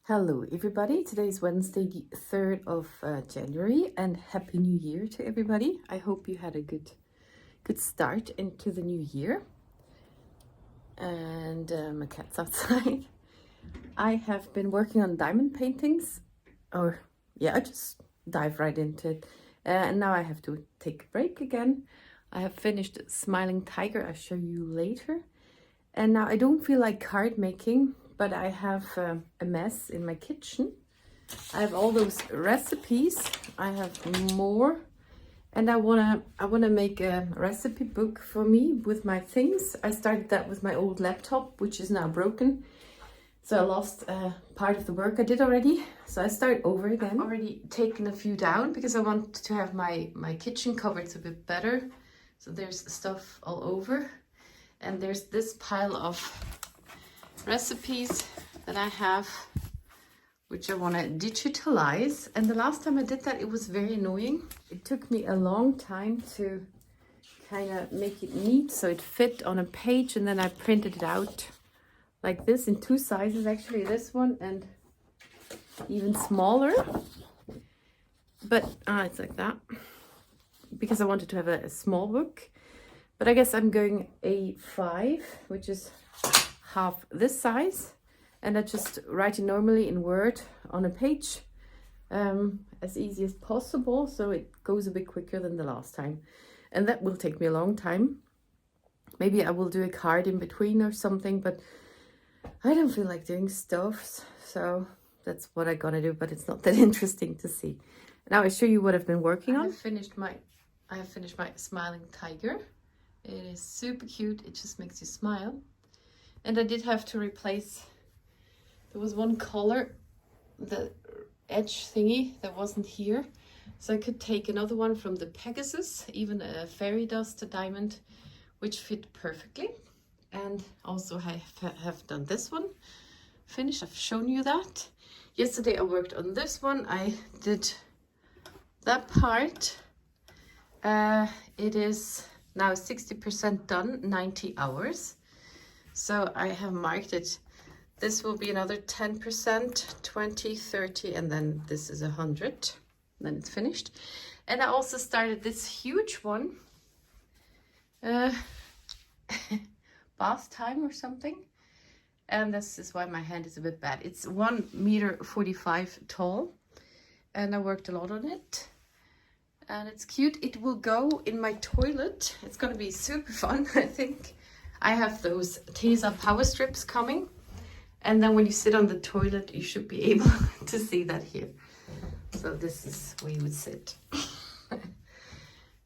Hello everybody, today is Wednesday the 3rd of January and Happy New Year to everybody. I hope you had a good start into the new year. And my cat's outside. I have been working on diamond paintings, I just dive right into it. And now I have to take a break again. I have finished Smiling Tiger, I'll show you later. And now I don't feel like card making, but I have a mess in my kitchen. I have all those recipes. I have more, and I wanna make a recipe book for me with my things. I started that with my old laptop, which is now broken. So I lost part of the work I did already. So I start over again. I've already taken a few down because I want to have my kitchen covered a bit better. So there's stuff all over. And there's this pile of recipes that I have, which I want to digitalize. And the last time I did that, it was very annoying. It took me a long time to kind of make it neat so it fit on a page. And then I printed it out like this in two sizes, actually, this one and even smaller. But it's like that because I wanted to have a small book. But I guess I'm going A5, which is half this size. And I just write it normally in Word on a page, as easy as possible. So it goes a bit quicker than the last time. And that will take me a long time. Maybe I will do a card in between or something, but I don't feel like doing stuffs. So that's what I'm gonna do, but it's not that interesting to see. Now I'll show you what I've been working on. I have finished my Smiling Tiger. It is super cute. It just makes you smile. And I did have to replace, there was one color, the edge thingy that wasn't here. So I could take another one from the Pegasus, even a fairy dust diamond, which fit perfectly. And also I have done this one. Finished, I've shown you that. Yesterday I worked on this one. I did that part. It is now 60% done, 90 hours. So I have marked it. This will be another 10%, 20, 30, and then this is 100. Then it's finished. And I also started this huge one. Bath time or something. And this is why my hand is a bit bad. It's 1.45 meters tall. And I worked a lot on it. And it's cute. It will go in my toilet. It's going to be super fun, I think. I have those Tesa power strips coming. And then when you sit on the toilet, you should be able to see that here. So this is where you would sit.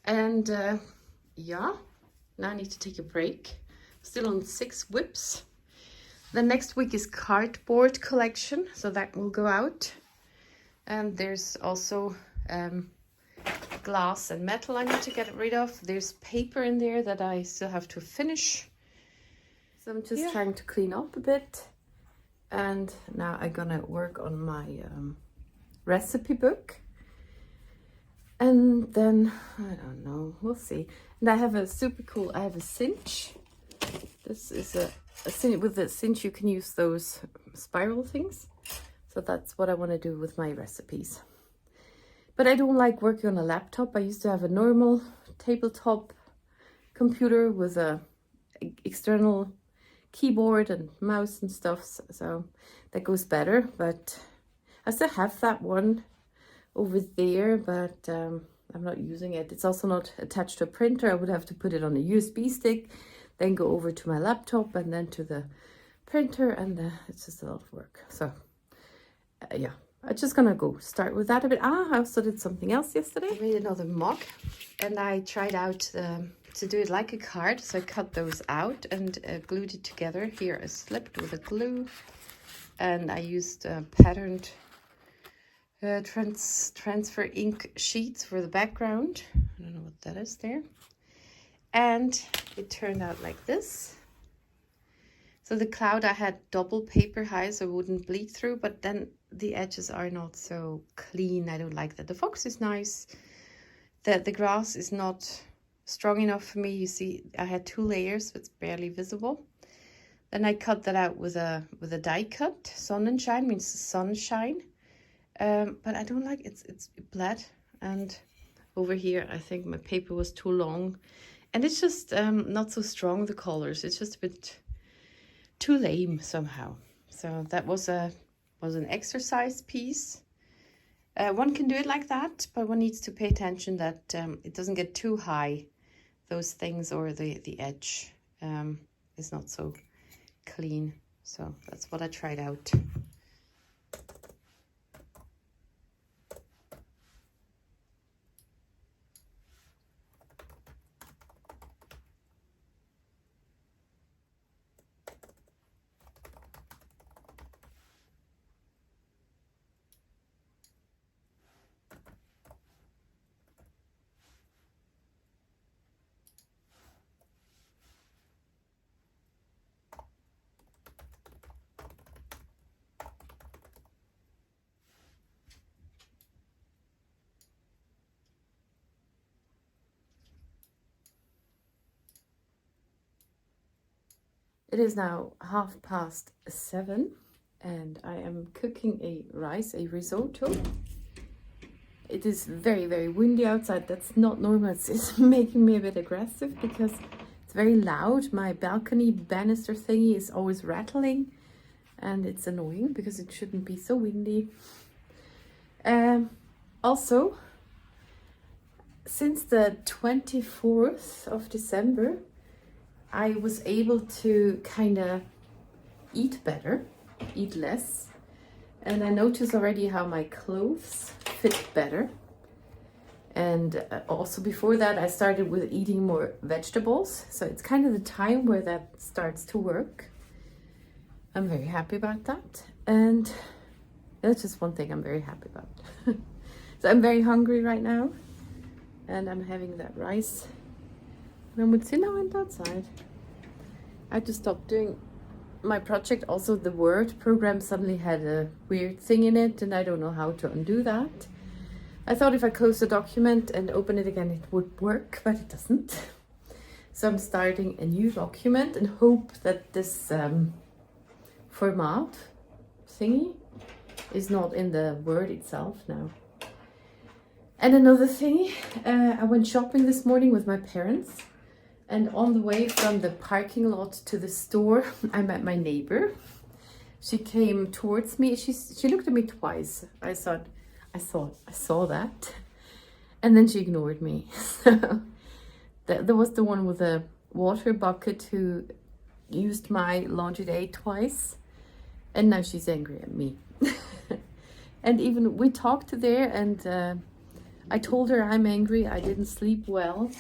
And yeah, now I need to take a break. Still on 6 whips. The next week is cardboard collection. So that will go out. And there's also glass and metal I need to get rid of. There's paper in there that I still have to finish. So I'm just trying to clean up a bit. And now I'm gonna work on my recipe book. And then, I don't know, we'll see. And I have a super cool, I have a cinch. This is a cinch. With the cinch you can use those spiral things. So that's what I want to do with my recipes. But I don't like working on a laptop. I used to have a normal tabletop computer with a external keyboard and mouse and stuff. So that goes better. But I still have that one over there, but I'm not using it. It's also not attached to a printer. I would have to put it on a USB stick, then go over to my laptop and then to the printer, and it's just a lot of work. So yeah. I'm just gonna go start with that a bit. I also did something else yesterday. I made another mug and I tried out to do it like a card. So I cut those out and glued it together. Here I slipped with a glue and I used patterned transfer ink sheets for the background. I don't know what that is there. And it turned out like this. So the cloud I had double paper high so it wouldn't bleed through, but then the edges are not so clean. I don't like that. The fox is nice. The grass is not strong enough for me. You see, I had 2 layers, so it's barely visible. Then I cut that out with a die cut. Sonnenschein means sunshine. But I don't like it's bled. And over here, I think my paper was too long. And it's just not so strong, the colors. It's just a bit too lame somehow. So that was an exercise piece. One can do it like that, but one needs to pay attention that it doesn't get too high, those things, or the edge is not so clean. So that's what I tried out. It is now 7:30 and I am cooking a risotto. It is very, very windy outside. That's not normal. It's making me a bit aggressive because it's very loud. My balcony banister thingy is always rattling and it's annoying because it shouldn't be so windy. Also, since the 24th of December, I was able to kind of eat better, eat less. And I noticed already how my clothes fit better. And also before that, I started with eating more vegetables. So it's kind of the time where that starts to work. I'm very happy about that. And that's just one thing I'm very happy about. So I'm very hungry right now. And I'm having that rice. And I went outside. I had to stop doing my project. Also, the Word program suddenly had a weird thing in it, and I don't know how to undo that. I thought if I close the document and open it again, it would work, but it doesn't. So I'm starting a new document and hope that this format thingy is not in the Word itself now. And another thing, I went shopping this morning with my parents, and on the way from the parking lot to the store, I met my neighbor. She came towards me. She looked at me twice. I saw that, and then she ignored me. So there was the one with a water bucket who used my laundry day twice, and now she's angry at me. And even we talked there, and I told her I'm angry, I didn't sleep well.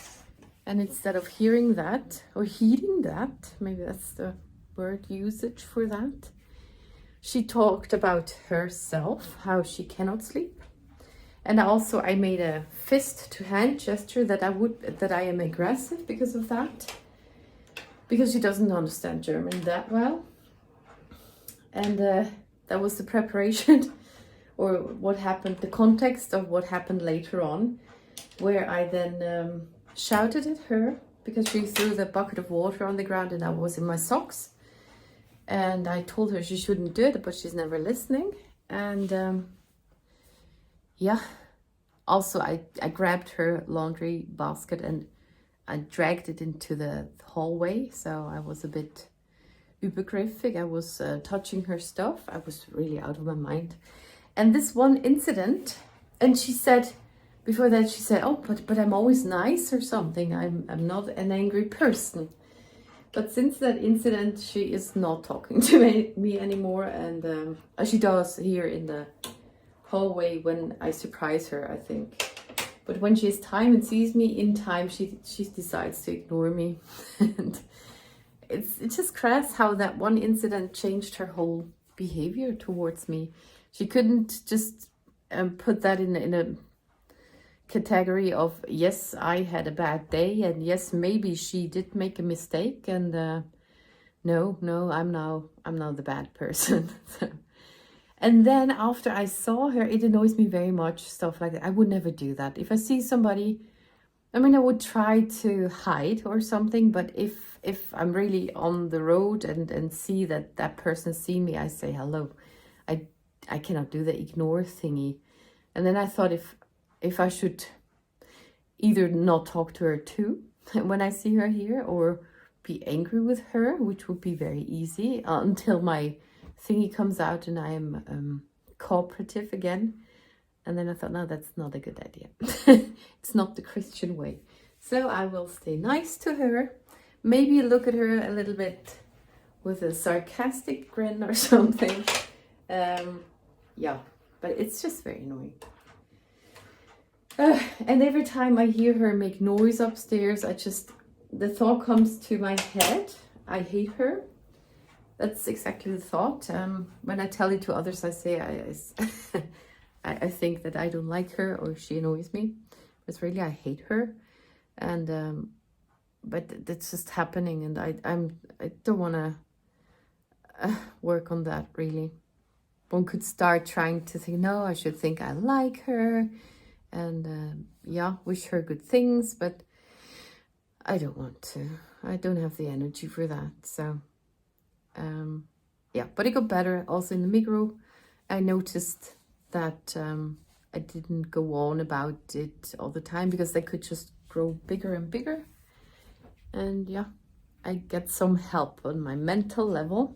And instead of hearing that, or heeding that, maybe that's the word usage for that, she talked about herself, how she cannot sleep. And also I made a fist to hand gesture that I am aggressive because of that. Because she doesn't understand German that well. And that was the preparation or what happened, the context of what happened later on, where I then shouted at her because she threw the bucket of water on the ground and I was in my socks. And I told her she shouldn't do it, but she's never listening. And yeah, also I grabbed her laundry basket and I dragged it into the hallway. So I was a bit übergriffig. I was touching her stuff. I was really out of my mind. And this one incident, and she said, before that she said, oh, but I'm always nice or something. I'm not an angry person. But since that incident, she is not talking to me anymore. And she does here in the hallway when I surprise her, I think. But when she has time and sees me in time, she decides to ignore me. And it's just crass how that one incident changed her whole behavior towards me. She couldn't just put that in a category of, yes, I had a bad day, and yes, maybe she did make a mistake, and no, I'm now the bad person. And then after I saw her, it annoys me very much, stuff like that. I would never do that. If I see somebody, I mean, I would try to hide or something, but if if I'm really on the road and see that person see me, I say hello. I cannot do the ignore thingy. And then I thought if I should either not talk to her too when I see her here, or be angry with her, which would be very easy until my thingy comes out and I am cooperative again. And then I thought, no, that's not a good idea. It's not the Christian way. So I will stay nice to her. Maybe look at her a little bit with a sarcastic grin or something. Yeah, but it's just very annoying. And every time I hear her make noise upstairs, the thought comes to my head. I hate her. That's exactly the thought. When I tell it to others, I say I think that I don't like her or she annoys me. But really, I hate her. And but that's just happening, and I don't want to work on that really. One could start trying to think, no, I should think I like her, and yeah, wish her good things, but I don't want to. I don't have the energy for that. So yeah, but it got better. Also in the Migros, I noticed that I didn't go on about it all the time because they could just grow bigger and bigger. And yeah, I get some help on my mental level.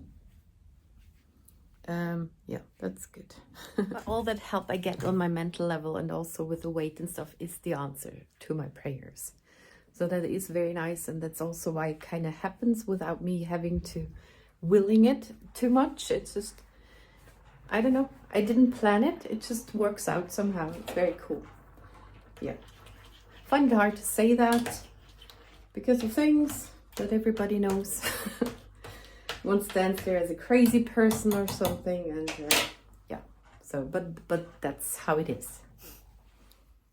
Yeah, that's good. All that help I get on my mental level and also with the weight and stuff is the answer to my prayers. So that is very nice, and that's also why it kind of happens without me having to willing it too much. It's just, I don't know, I didn't plan it. It just works out somehow. It's very cool. Yeah. Find it hard to say that because of things that everybody knows. One stands there as a crazy person or something, and yeah. So, but that's how it is.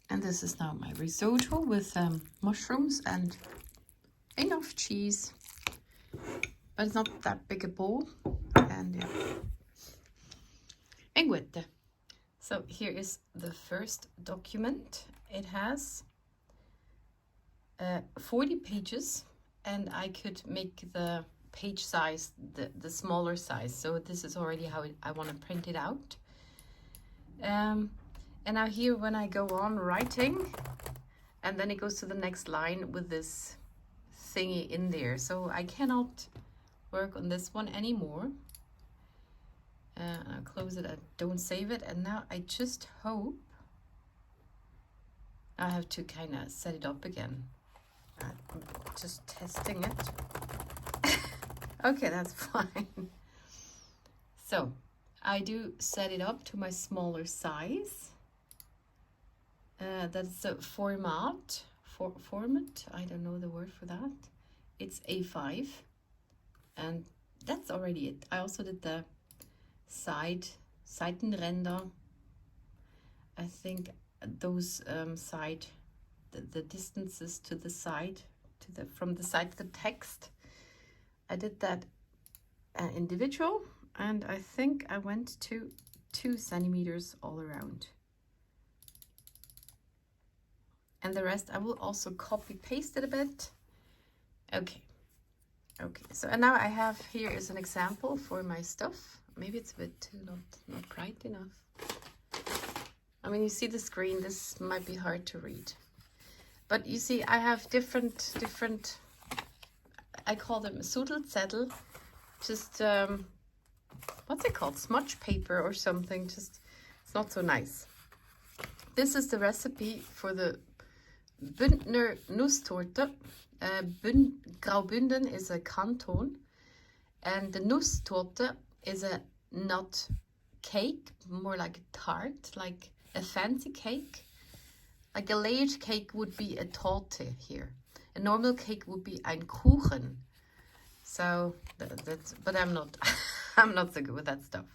And this is now my risotto with mushrooms and enough cheese. But it's not that big a bowl. And yeah. And good. So here is the first document. It has 40 pages, and I could make the page size the smaller size. So this is already how I want to print it out. And now here when I go on writing, and then it goes to the next line with this thingy in there. So I cannot work on this one anymore. I'll close it, I don't save it. And now I just hope I have to kind of set it up again. I'm just testing it. Okay, that's fine. So I do set it up to my smaller size. That's a format. I don't know the word for that. It's A5, and that's already it. I also did the Seitenränder. I think those the distances to the side, from the side to the text. I did that individual, and I think I went to 2 centimeters all around. And the rest I will also copy paste it a bit. Okay, so and now I have here is an example for my stuff. Maybe it's a bit too not bright enough. I mean, you see the screen, this might be hard to read. But you see, I have different, I call them Sudelzettel, just, what's it called? Smudge paper or something, just, it's not so nice. This is the recipe for the Bündner Nusstorte. Graubünden is a canton, and the Nusstorte is a nut cake, more like a tart, like a fancy cake. Like a layered cake would be a Torte here. A normal cake would be ein Kuchen. So that's, but I'm not, I'm not so good with that stuff.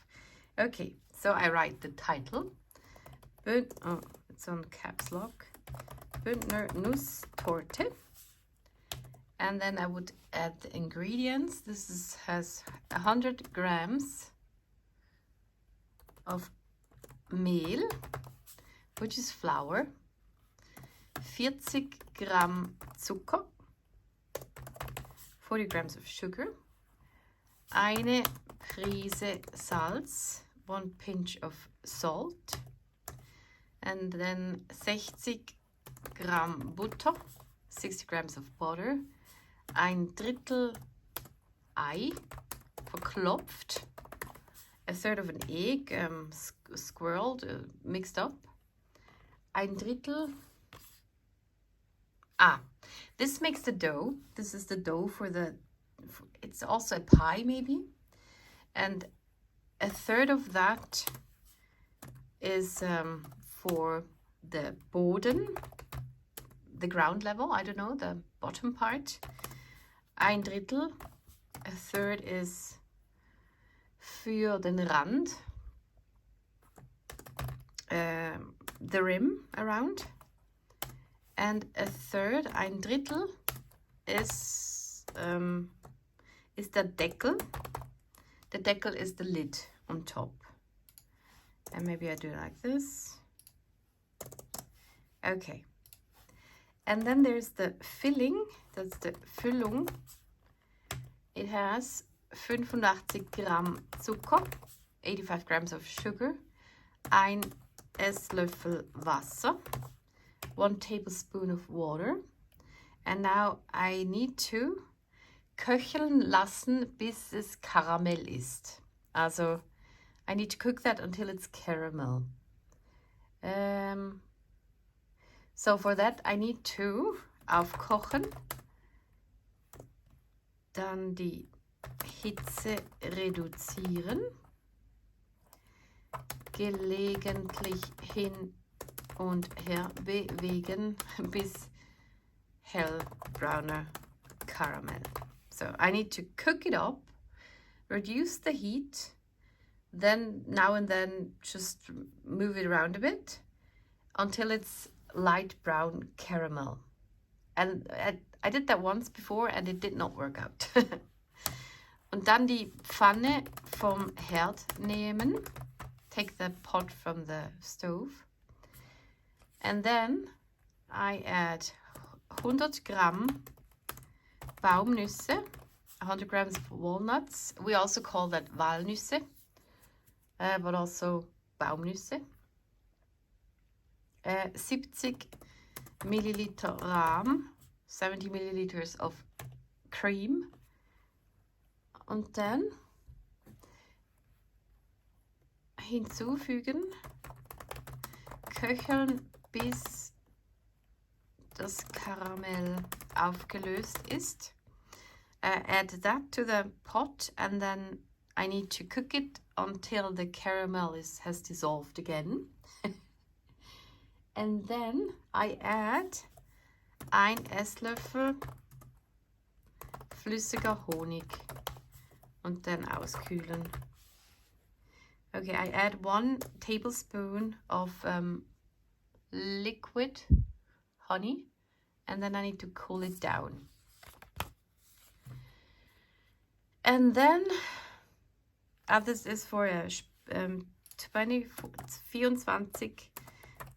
Okay, so I write the title. Oh, it's on caps lock. Bündner Nusstorte. And then I would add the ingredients. This has 100 grams of meal, which is flour, 40 Gramm Zucker, 40 grams of sugar, eine Prise Salz, 1 pinch of salt, and then 60 Gramm Butter, 60 grams of butter, ein Drittel Ei, verklopft, a third of an egg, swirled, mixed up, ein Drittel, this makes the dough. This is the dough for the, it's also a pie maybe, and a third of that is for the Boden, the ground level, I don't know, the bottom part. Ein Drittel, a third is für den Rand, the rim around, and a third, ein Drittel, is the Deckel. The Deckel is the lid on top. And maybe I do it like this. Okay. And then there's the filling, that's the Füllung. It has 85 Gramm Zucker, 85 grams of sugar, ein Esslöffel Wasser, 1 tablespoon of water. And now I need to köcheln lassen, bis es Karamell ist. Also, I need to cook that until it's caramel. So for that I need to aufkochen, dann die Hitze reduzieren, gelegentlich hin und her bewegen bis hellbrowner caramel. So I need to cook it up, reduce the heat, then now and then just move it around a bit until it's light brown caramel. And I did that once before and it did not work out. Und dann die Pfanne vom Herd nehmen. Take the pot from the stove. And then I add 100 Gramm Baumnüsse, 100 grams of walnuts. We also call that Walnüsse, but also Baumnüsse. 70 Milliliter Rahm, 70 milliliters of cream. Und dann hinzufügen, köcheln, bis das Karamell aufgelöst ist. Add that to the pot and then I need to cook it until the caramel has dissolved again. And then I add ein Esslöffel flüssiger Honig und dann auskühlen. Okay, I add 1 tablespoon of liquid honey and then I need to cool it down. And then, this is for a 24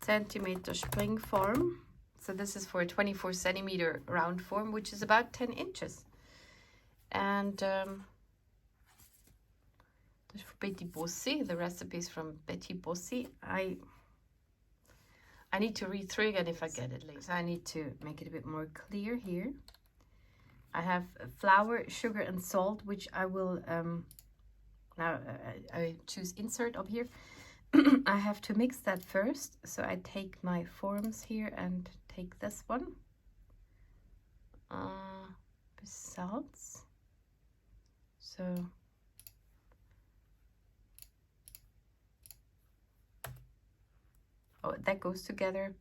centimeter spring form. So this is for a 24 centimeter round form, which is about 10 inches. And that's for Betty Bossi. The recipe is from Betty Bossi. I need to read through again if I get it later. So I need to make it a bit more clear here. I have flour, sugar, and salt, which I will now I choose insert up here. I have to mix that first, so I take my forms here and take this one. Salts. So that goes together,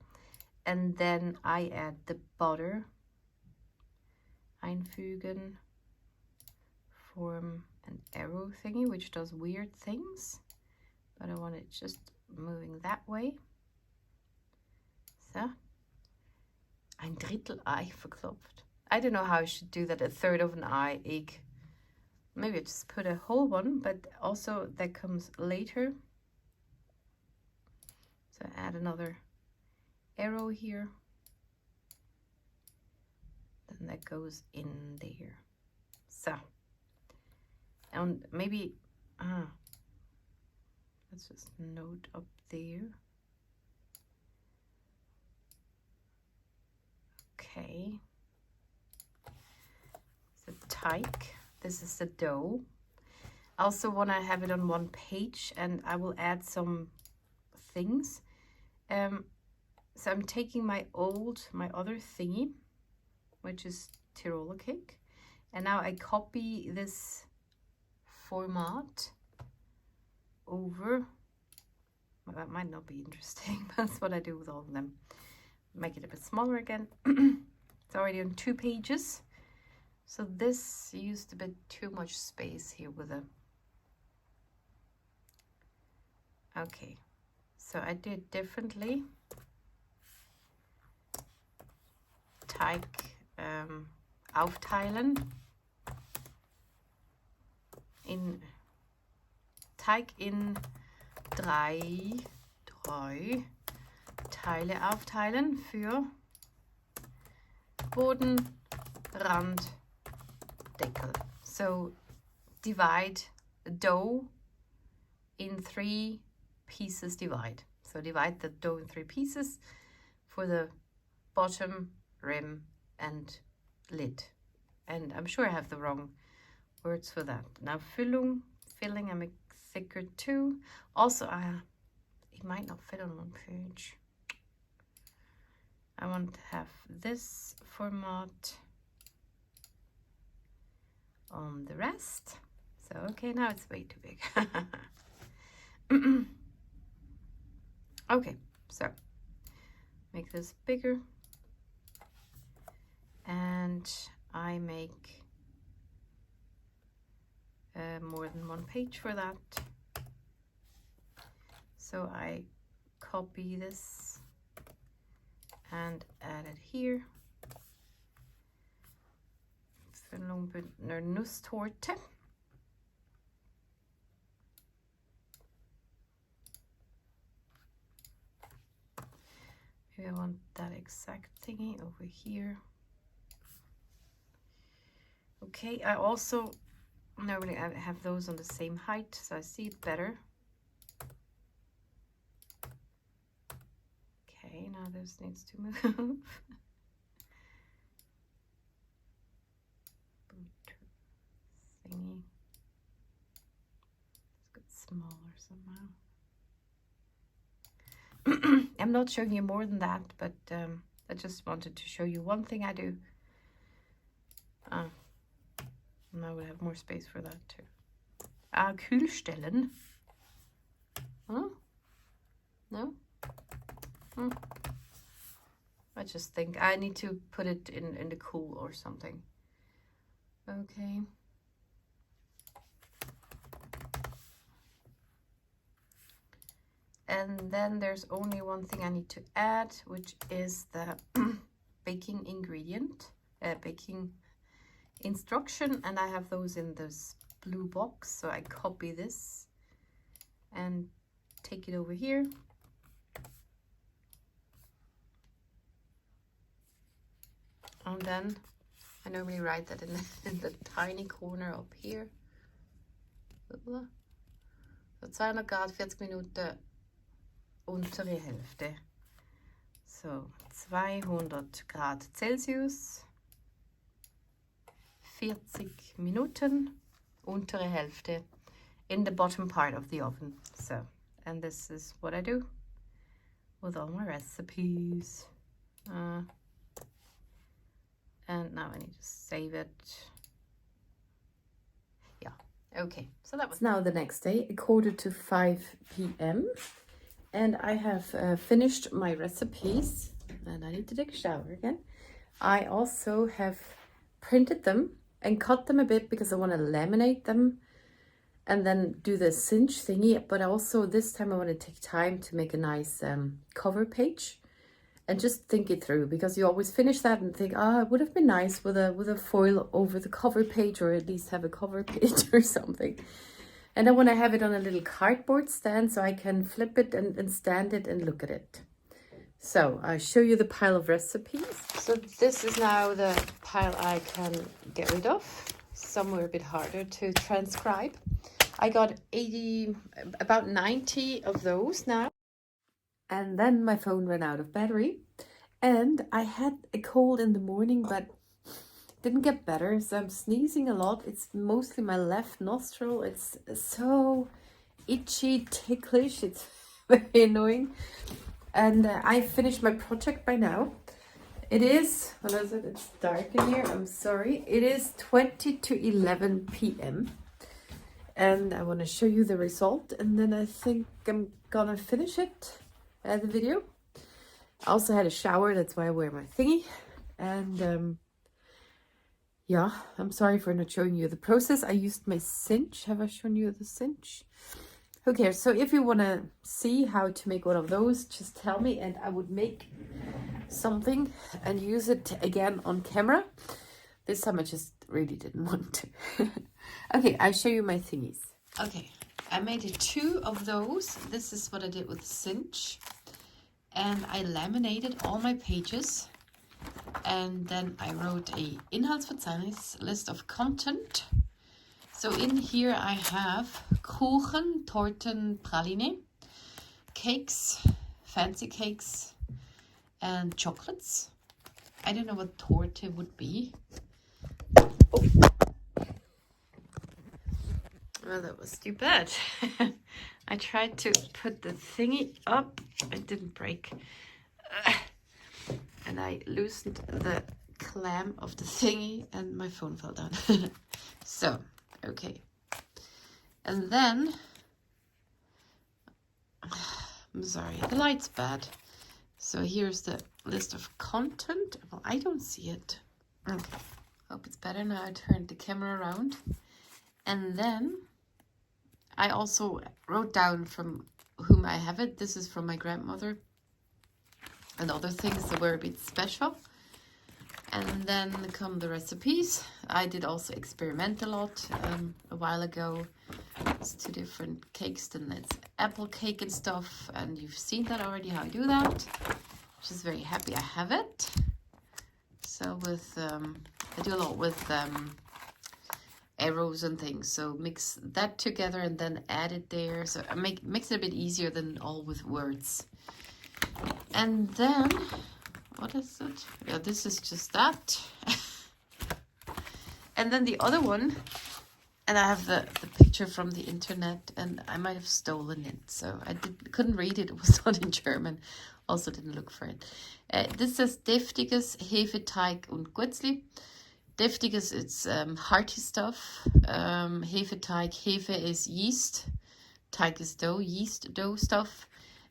and then I add the butter. Einfügen, form an arrow thingy which does weird things, but I want it just moving that way. So, ein Drittel Ei verklopft. I don't know how I should do that, a third of an egg. Maybe I just put a whole one, but also that comes later. So add another arrow here. Then that goes in there. So, and maybe, let's just note up there. Okay. The teig. This is the dough. I also want to have it on one page, and I will add some things. So I'm taking my other thingy, which is Tiroler cake, and now I copy this format over. Well, that might not be interesting, but that's what I do with all of them. Make it a bit smaller again. It's already on 2 pages. So this used a bit too much space here with a... Okay, so I did differently. Teig aufteilen. Teig in drei Teile aufteilen für Boden, Rand, Deckel. So divide dough in 3 pieces. So divide the dough in 3 pieces for the bottom, rim, and lid. And I'm sure I have the wrong words for that. Now filling I make thicker too. Also, it might not fit on one page. I want to have this format on the rest. So, okay, now it's way too big. Okay, so make this bigger. And I make more than 1 page for that. So I copy this and add it here. Verlungbündner Nusstorte. Maybe I want that exact thingy over here. Okay, I also normally have those on the same height, so I see it better. Okay, now this needs to move. Thingy. Let's get smaller somehow. I'm not showing you more than that, but I just wanted to show you one thing I do. Now we have more space for that too. Kühlstellen. Huh? No? I just think I need to put it in the cool or something. Okay. And then there's only one thing I need to add, which is the baking ingredient, baking instruction, and I have those in this blue box, so I copy this and take it over here. And then I normally write that in the tiny corner up here. So 200 Grad, 40 Minuten, untere Hälfte. So 200 Grad Celsius, 40 Minuten, untere Hälfte, in the bottom part of the oven. So, and this is what I do with all my recipes. And now I need to save it. Yeah, okay. So that was now the next day, 4:45 p.m. And I have finished my recipes, and I need to take a shower again. I also have printed them and cut them a bit because I want to laminate them and then do the cinch thingy. But also this time I want to take time to make a nice cover page and just think it through, because you always finish that and think, it would have been nice with a foil over the cover page, or at least have a cover page or something. And I want to have it on a little cardboard stand so I can flip it and stand it and look at it. So I show you the pile of recipes. So this is now the pile I can get rid of. some were a bit harder to transcribe. I got about 90 of those now. And then my phone ran out of battery. And I had a cold in the morning, but didn't get better. So I'm sneezing a lot. It's mostly my left nostril. It's so itchy, ticklish. It's very annoying. And I finished my project by now. It is, what is it? It's dark in here. I'm sorry. It is 20 to 11 p.m. And I want to show you the result. And then I think I'm gonna finish it, the video. I also had a shower. That's why I wear my thingy. And yeah, I'm sorry for not showing you the process. I used my cinch. Have I shown you the cinch? Who cares? So if you want to see how to make one of those, just tell me and I would make something and use it again on camera. This time I just really didn't want to. Okay, I'll show you my thingies. Okay, I made 2 of those. This is what I did with cinch. And I laminated all my pages. And then I wrote a Inhaltsverzeichnis, list of content. So in here I have Kuchen, Torten, Praline, cakes, fancy cakes, and chocolates. I don't know what torte would be. Oh. Well, that was too bad. I tried to put the thingy up. It didn't break. And I loosened the clamp of the thingy and my phone fell down. So, okay. And then, I'm sorry, the light's bad. So here's the list of content. Well, I don't see it. Okay, hope it's better now. I turned the camera around. And then I also wrote down from whom I have it. This is from my grandmother. And other things that were a bit special. And then come the recipes. I did also experiment a lot a while ago. It's 2 different cakes, then it's apple cake and stuff. And you've seen that already, how I do that. Just very happy I have it. So with, I do a lot with arrows and things. So mix that together and then add it there. So I makes it a bit easier than all with words. And then, what is it? Yeah, this is just that. And then the other one, and I have the picture from the internet, and I might have stolen it. So I couldn't read it. It was not in German. Also didn't look for it. This says deftiges Hefeteig und Guetzli. Deftiges, it's hearty stuff. Hefeteig, Hefe is yeast. Teig is dough, yeast dough stuff.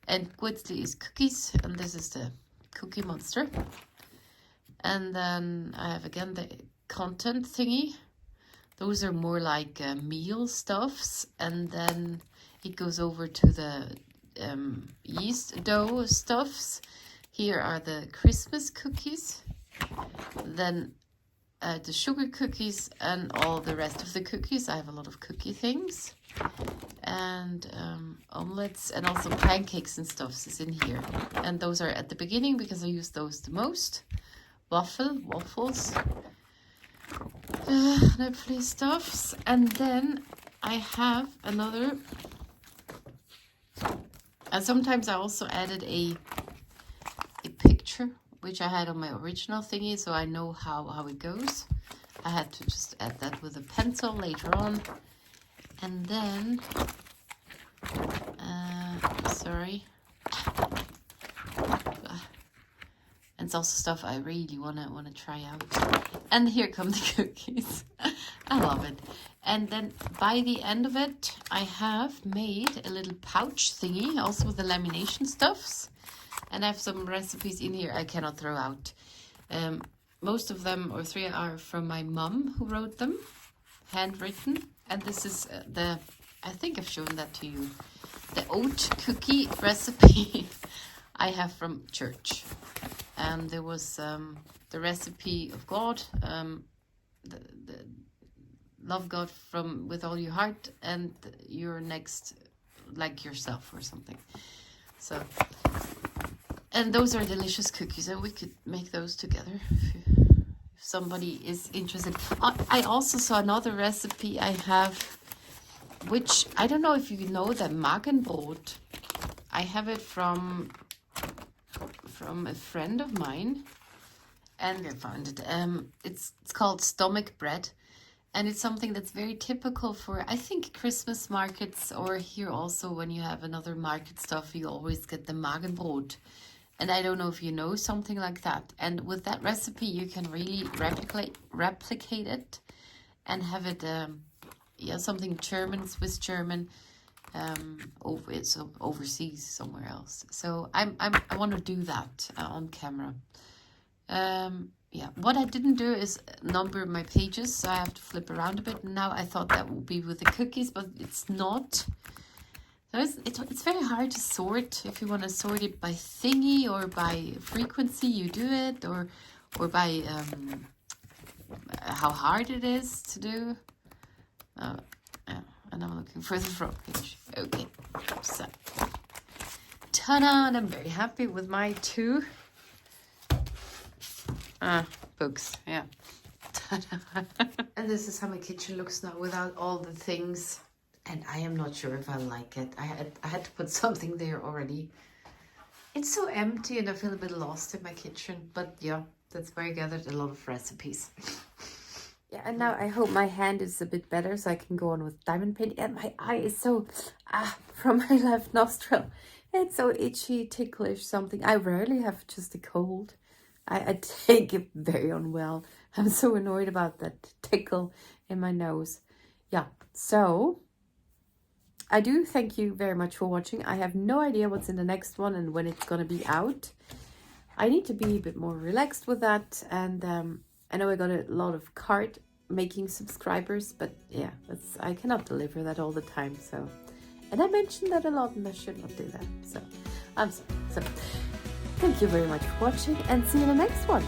And Guetzli is cookies, and this is the Cookie Monster. And then I have again the content thingy. Those are more like meal stuffs, and then it goes over to the yeast dough stuffs. Here are the Christmas cookies, then the sugar cookies, and all the rest of the cookies. I have a lot of cookie things. And omelets and also pancakes and stuff is in here. And those are at the beginning because I use those the most. Waffles. Hopefully stuffs. And then I have another. And sometimes I also added a picture, which I had on my original thingy, so I know how it goes. I had to just add that with a pencil later on. And then, sorry. And it's also stuff I really wanna try out. And here come the cookies. I love it. And then by the end of it, I have made a little pouch thingy, also with the lamination stuffs. And I have some recipes in here I cannot throw out. Most of them, or 3, are from my mom who wrote them, handwritten. And this is I think I've shown that to you, the oat cookie recipe I have from church. And there was the recipe of God, the love God with all your heart, and your next like yourself or something. So, and those are delicious cookies, and we could make those together if somebody is interested. I also saw another recipe I have, which I don't know if you know the Magenbrot. I have it from a friend of mine, and I found it. It's called stomach bread, and it's something that's very typical for, I think, Christmas markets, or here also when you have another market stuff, you always get the Magenbrot. And I don't know if you know something like that. And with that recipe, you can really replicate it and have it, yeah, something German, Swiss German, overseas somewhere else. So I want to do that on camera. Yeah, what I didn't do is number my pages, so I have to flip around a bit. Now I thought that would be with the cookies, but it's not. It's very hard to sort. If you want to sort it by thingy or by frequency, you do it, or by how hard it is to do. Yeah, and I'm looking for the front page. Okay, so ta-da! And I'm very happy with my 2 books. Yeah. And this is how my kitchen looks now without all the things. And I am not sure if I like it. I had to put something there already. It's so empty and I feel a bit lost in my kitchen. But yeah, that's where I gathered a lot of recipes. Yeah, and now I hope my hand is a bit better so I can go on with diamond painting. And my eye is so, from my left nostril. It's so itchy, ticklish, something. I rarely have just a cold. I take it very unwell. I'm so annoyed about that tickle in my nose. Yeah, so I do thank you very much for watching. I have no idea what's in the next one and when it's going to be out. I need to be a bit more relaxed with that. And I know I got a lot of card making subscribers, but yeah, I cannot deliver that all the time. So, and I mentioned that a lot and I should not do that. So I'm sorry. So thank you very much for watching and see you in the next one.